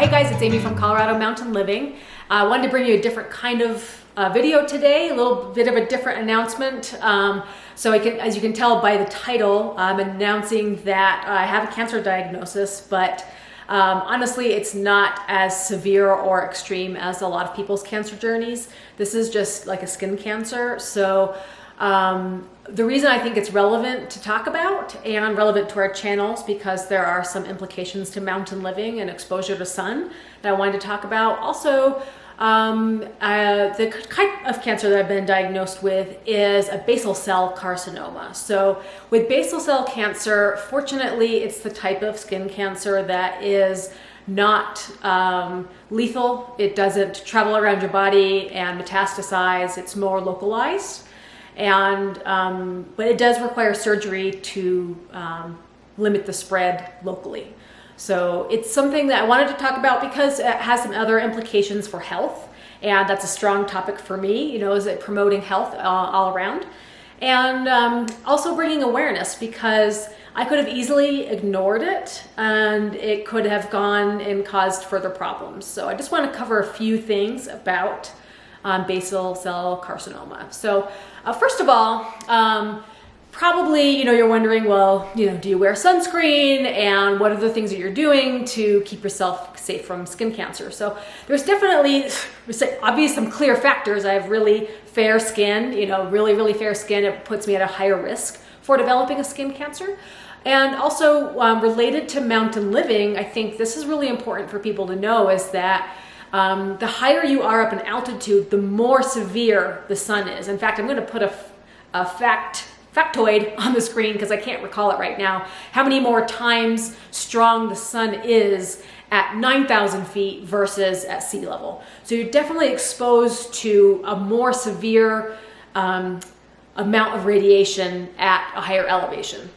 Hey guys, it's Amy from Colorado Mountain Living. I wanted to bring you a different kind of video today, a little bit of a different announcement. As you can tell by the title, I'm announcing that I have a cancer diagnosis, but honestly, it's not as severe or extreme as a lot of people's cancer journeys. This is just like a skin cancer. So the reason I think it's relevant to talk about and relevant to our channels, because there are some implications to mountain living and exposure to sun that I wanted to talk about. Also, the type of cancer that I've been diagnosed with is a basal cell carcinoma. So with basal cell cancer, fortunately, it's the type of skin cancer that is not lethal. It doesn't travel around your body and metastasize. It's more localized. And but it does require surgery to limit the spread locally. So it's something that I wanted to talk about because it has some other implications for health, and that's a strong topic for me. You know, is it promoting health all around, and also bringing awareness, because I could have easily ignored it and it could have gone and caused further problems. So I just want to cover a few things about basal cell carcinoma. So first of all, probably, you're wondering, well, do you wear sunscreen, and what are the things that you're doing to keep yourself safe from skin cancer? So there's definitely obvious some clear factors. I have really fair skin, really fair skin. It puts me at a higher risk for developing a skin cancer. And also related to mountain living, I think this is really important for people to know, is that the higher you are up in altitude, the more severe the sun is. In fact, I'm going to put a factoid on the screen because I can't recall it right now, how many more times strong the sun is at 9,000 feet versus at sea level. So you're definitely exposed to a more severe amount of radiation at a higher elevation.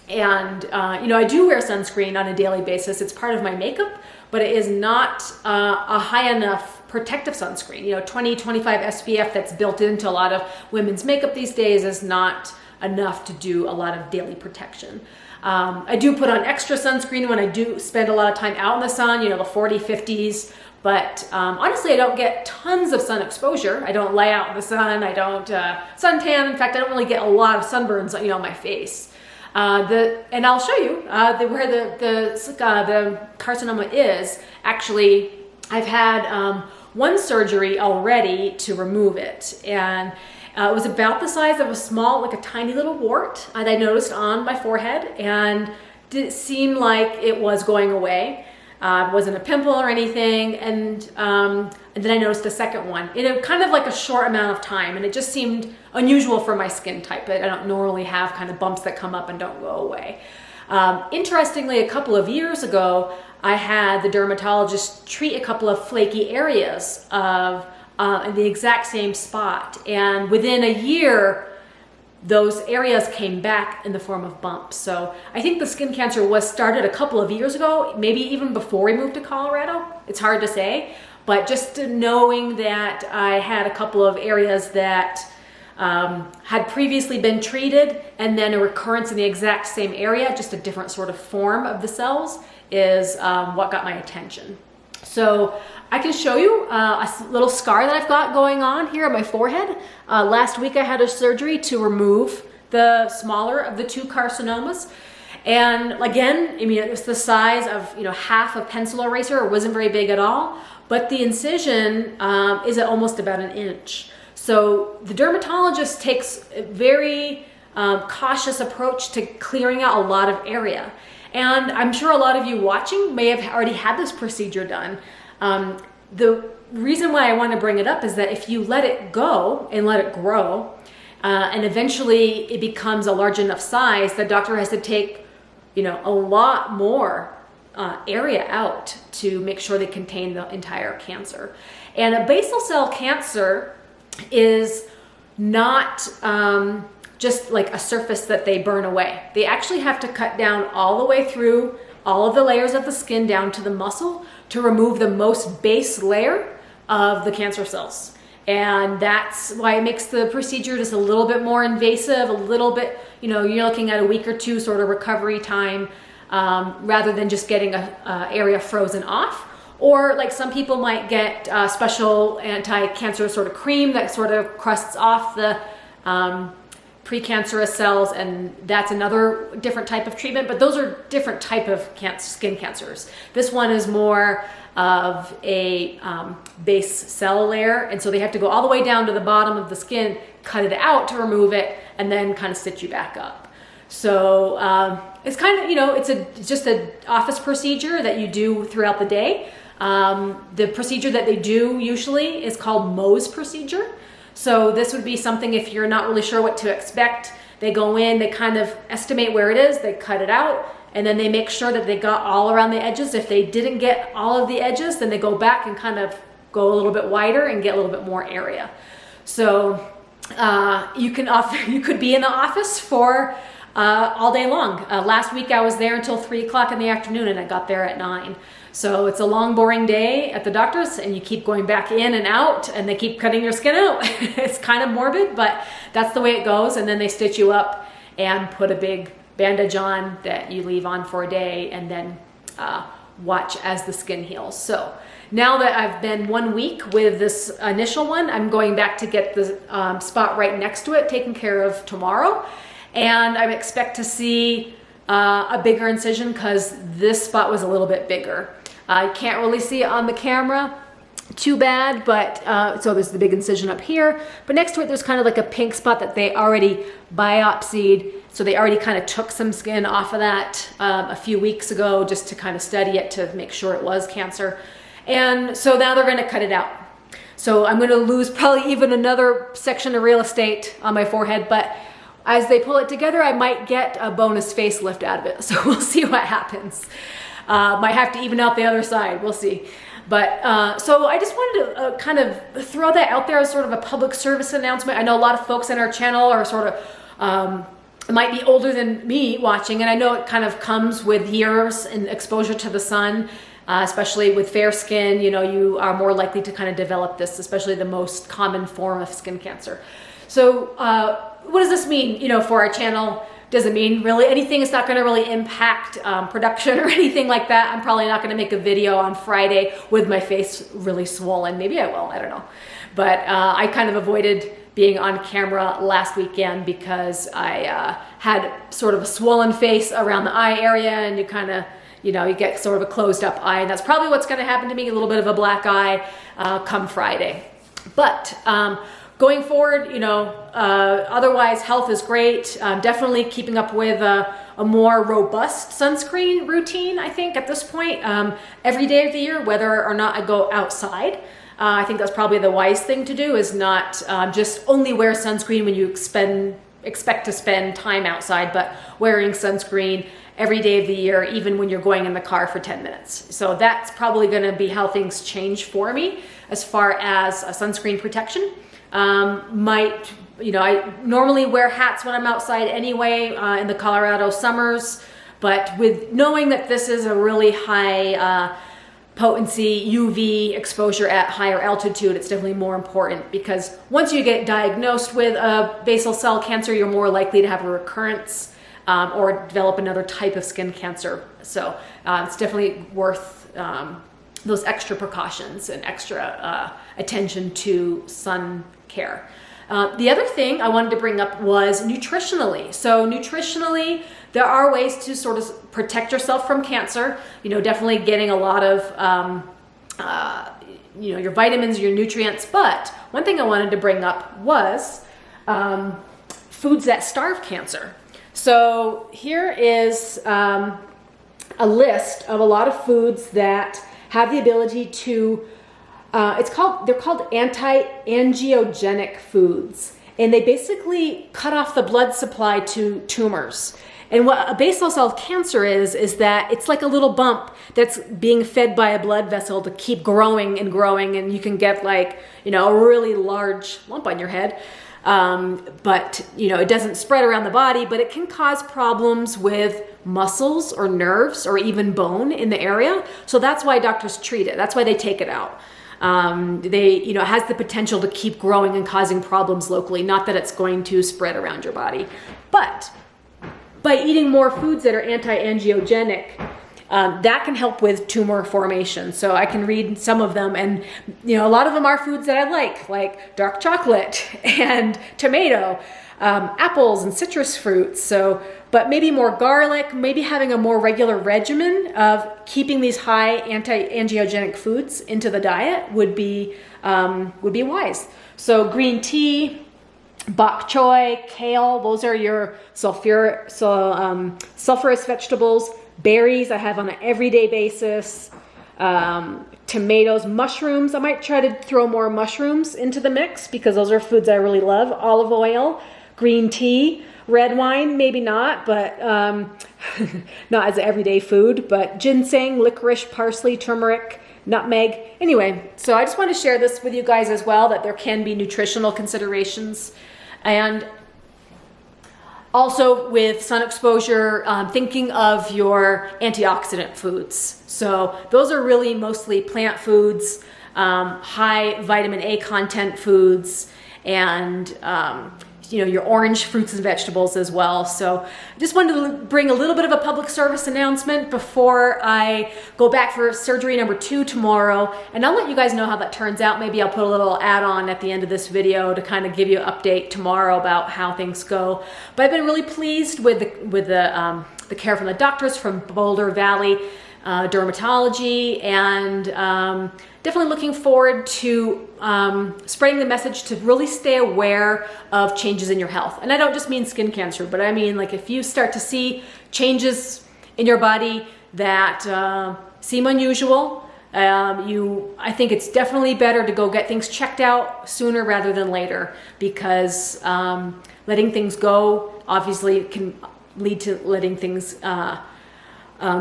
And, I do wear sunscreen on a daily basis. It's part of my makeup, but it is not a high enough protective sunscreen. 20, 25 SPF that's built into a lot of women's makeup these days is not enough to do a lot of daily protection. I do put on extra sunscreen when I do spend a lot of time out in the sun, the 40, 50s. But honestly, I don't get tons of sun exposure. I don't lay out in the sun. I don't suntan. In fact, I don't really get a lot of sunburns, on my face. And I'll show you where the carcinoma is. Actually, I've had one surgery already to remove it, and it was about the size of a tiny little wart that I noticed on my forehead, and it seemed like it was going away. It wasn't a pimple or anything, and then I noticed a second one in a kind of like a short amount of time, and it just seemed unusual for my skin type. I don't normally have kind of bumps that come up and don't go away. Interestingly, a couple of years ago, I had the dermatologist treat a couple of flaky areas of in the exact same spot, and within a year, those areas came back in the form of bumps. So I think the skin cancer was started a couple of years ago, maybe even before we moved to Colorado. It's hard to say, but just knowing that I had a couple of areas that had previously been treated, and then a recurrence in the exact same area, just a different sort of form of the cells, is what got my attention. So I can show you a little scar that I've got going on here on my forehead. Last week I had a surgery to remove the smaller of the two carcinomas. And again, it was the size of half a pencil eraser. It wasn't very big at all, but the incision is at almost about an inch. So the dermatologist takes a very cautious approach to clearing out a lot of area. And I'm sure a lot of you watching may have already had this procedure done. The reason why I want to bring it up is that if you let it go and let it grow, and eventually it becomes a large enough size, the doctor has to take, a lot more area out to make sure they contain the entire cancer. And a basal cell cancer is not just like a surface that they burn away. They actually have to cut down all the way through all of the layers of the skin down to the muscle to remove the most base layer of the cancer cells. And that's why it makes the procedure just a little bit more invasive, a little bit, you're looking at a week or two sort of recovery time, rather than just getting a area frozen off. Or like some people might get special anti-cancerous sort of cream that sort of crusts off the precancerous cells, and that's another different type of treatment, but those are different type of skin cancers. This one is more of a base cell layer, and so they have to go all the way down to the bottom of the skin, cut it out to remove it, and then kind of stitch you back up. So it's kind of, you know, it's just an office procedure that you do throughout the day. The procedure that they do usually is called Mohs procedure. So this would be something if you're not really sure what to expect. They go in, they kind of estimate where it is, they cut it out, and then they make sure that they got all around the edges. If they didn't get all of the edges, then they go back and kind of go a little bit wider and get a little bit more area. So you could be in the office for all day long. Last week I was there until 3 o'clock in the afternoon, and I got there at 9. So it's a long, boring day at the doctor's, and you keep going back in and out, and they keep cutting your skin out. It's kind of morbid, but that's the way it goes. And then they stitch you up and put a big bandage on that you leave on for a day, and then watch as the skin heals. So now that I've been 1 week with this initial one, I'm going back to get the spot right next to it taken care of tomorrow. And I expect to see a bigger incision because this spot was a little bit bigger. I can't really see it on the camera too bad, but so there's the big incision up here, but next to it there's kind of like a pink spot that they already biopsied. So they already kind of took some skin off of that a few weeks ago just to kind of study it to make sure it was cancer. And so now they're going to cut it out. So I'm going to lose probably even another section of real estate on my forehead, but as they pull it together, I might get a bonus facelift out of it. So we'll see what happens. Might have to even out the other side. We'll see. But so I just wanted to kind of throw that out there as sort of a public service announcement. I know a lot of folks on our channel are sort of might be older than me watching, and I know it kind of comes with years and exposure to the sun, especially with fair skin. You know, you are more likely to kind of develop this, especially the most common form of skin cancer. So what does this mean, you know, for our channel? Doesn't mean really anything. It's not going to really impact production or anything like that. I'm probably not going to make a video on Friday with my face really swollen. Maybe I will, I don't know. But I kind of avoided being on camera last weekend because I had sort of a swollen face around the eye area, and you kind of, you know, you get sort of a closed up eye, and that's probably what's going to happen to me, a little bit of a black eye come Friday. But going forward, you know, otherwise health is great. Definitely keeping up with a more robust sunscreen routine, I think, at this point. Every day of the year, whether or not I go outside. I think that's probably the wise thing to do, is not just only wear sunscreen when you expect to spend time outside, but wearing sunscreen every day of the year, even when you're going in the car for 10 minutes. So that's probably gonna be how things change for me as far as sunscreen protection. You know, I normally wear hats when I'm outside anyway in the Colorado summers, but with knowing that this is a really high potency UV exposure at higher altitude, it's definitely more important, because once you get diagnosed with a basal cell cancer, you're more likely to have a recurrence or develop another type of skin cancer. So it's definitely worth those extra precautions and extra attention to sun care. The other thing I wanted to bring up was nutritionally. So nutritionally, there are ways to sort of protect yourself from cancer. You know, definitely getting a lot of, you know, your vitamins, your nutrients. But one thing I wanted to bring up was foods that starve cancer. So here is a list of a lot of foods that have the ability to they're called anti-angiogenic foods, and they basically cut off the blood supply to tumors. And what a basal cell cancer is that it's like a little bump that's being fed by a blood vessel to keep growing and growing, and you can get, like, you know, a really large lump on your head. But, you know, it doesn't spread around the body, but it can cause problems with muscles or nerves or even bone in the area. So that's why doctors treat it. That's why they take it out. You know, it has the potential to keep growing and causing problems locally. Not that it's going to spread around your body, but by eating more foods that are anti-angiogenic, that can help with tumor formation. So I can read some of them, and a lot of them are foods that I like dark chocolate and tomato, apples and citrus fruits. So, but maybe more garlic, maybe having a more regular regimen of keeping these high anti-angiogenic foods into the diet would be wise. So green tea, bok choy, kale, those are your sulfurous vegetables. Berries I have on an everyday basis. Tomatoes, mushrooms. I might try to throw more mushrooms into the mix because those are foods I really love. Olive oil, green tea, red wine, maybe not, but not as an everyday food, but ginseng, licorice, parsley, turmeric, nutmeg. Anyway, so I just want to share this with you guys as well, that there can be nutritional considerations. And also with sun exposure, thinking of your antioxidant foods. So those are really mostly plant foods, high vitamin A content foods, and your orange fruits and vegetables as well. So I just wanted to bring a little bit of a public service announcement before I go back for surgery number 2 tomorrow. And I'll let you guys know how that turns out. Maybe I'll put a little add-on at the end of this video to kind of give you an update tomorrow about how things go. But I've been really pleased with the care from the doctors from Boulder Valley Dermatology, and definitely looking forward to spreading the message to really stay aware of changes in your health. And I don't just mean skin cancer, but I mean like if you start to see changes in your body that seem unusual, I think it's definitely better to go get things checked out sooner rather than later, because letting things go obviously can lead to letting things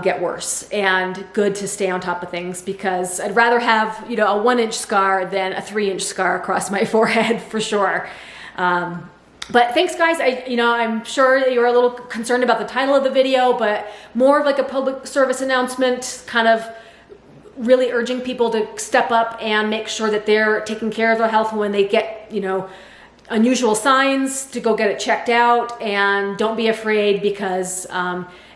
get worse, and good to stay on top of things, because I'd rather have a 1-inch scar than a 3-inch scar across my forehead for sure. But thanks guys. I'm sure that you're a little concerned about the title of the video, but more of like a public service announcement, kind of really urging people to step up and make sure that they're taking care of their health when they get unusual signs, to go get it checked out, and don't be afraid, because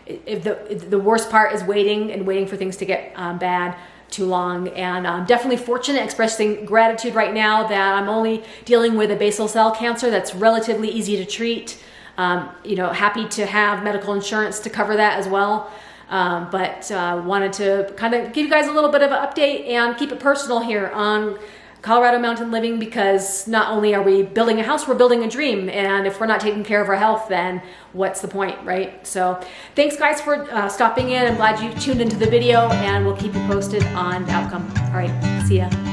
if the worst part is waiting for things to get bad too long. And I'm definitely fortunate, expressing gratitude right now that I'm only dealing with a basal cell cancer that's relatively easy to treat. Happy to have medical insurance to cover that as well. But wanted to kind of give you guys a little bit of an update and keep it personal here on Colorado Mountain Living, because not only are we building a house, we're building a dream. And if we're not taking care of our health, then what's the point, right? So thanks guys for stopping in. I'm glad you tuned into the video, and we'll keep you posted on the outcome. All right, see ya.